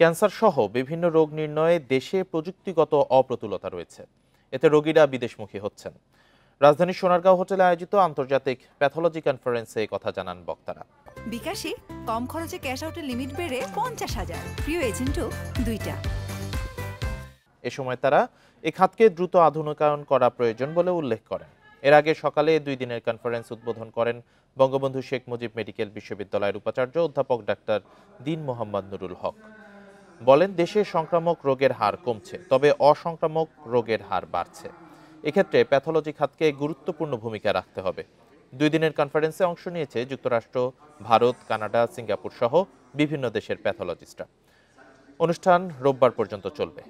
Cancer সহ বিভিন্ন রোগ নির্ণয়ে দেশে প্রযুক্তিগত অপ্রতুলতা রয়েছে। এতে রোগীরা বিদেশমুখী হচ্ছেন। রাজধানীর সোনারগাঁও হোটেলে আয়োজিত আন্তর্জাতিক প্যাথোলজি কনফারেন্সে কথা জানান বক্তারা। বিকাশে কম খরচে ক্যাশ আউটের লিমিট বেড়ে 50,000, প্রিয় এজেন্টও 2টা। এ সময় তারা এ খাতকে দ্রুত আধুনিকায়ন করা প্রয়োজন বলে উল্লেখ করেন। এর আগে সকালে 2 দিনের কনফারেন্স উদ্বোধন করেন বঙ্গবন্ধু শেখ মুজিব মেডিকেল বিশ্ববিদ্যালয়ের উপাচার্য অধ্যাপক ডাক্তার দীন মোহাম্মদ নুরুল হক। বলেন, দেশে সংক্রামক রোগের হার কমছে, তবে অসংক্রামক রোগের হার বাড়ছে। এক্ষেত্রে প্যাথোলজি খাতকে গুরুত্বপূর্ণ ভূমিকা রাখতে হবে। 2 দিনের কনফারেন্সে অংশ নিয়েছে যুক্তরাষ্ট্র, ভারত, কানাডা, সিঙ্গাপুর সহ বিভিন্ন দেশের প্যাথোলজিস্টরা। অনুষ্ঠান রোববার পর্যন্ত চলবে।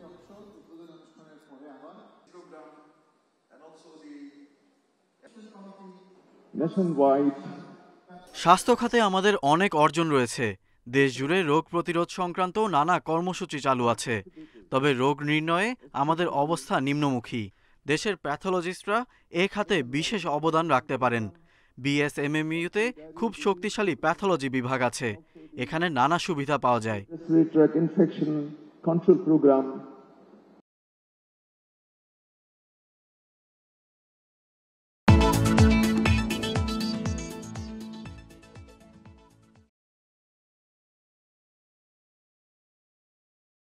স্বাস্থ্য খাতে আমাদের অনেক অর্জন রয়েছে। দেশ জুড়ে রোগ প্রতিরোধ সংক্রান্ত নানা কর্মসূচি চালু আছে। তবে রোগ নির্ণয়ে আমাদের অবস্থা নিম্নমুখী। দেশের প্যাথোলজিস্টরা এ খাতে বিশেষ অবদান রাখতে পারেন। বিএসএমএমইউতে খুব শক্তিশালী প্যাথোলজি বিভাগ আছে। এখানে নানা সুবিধা পাওয়া যায়।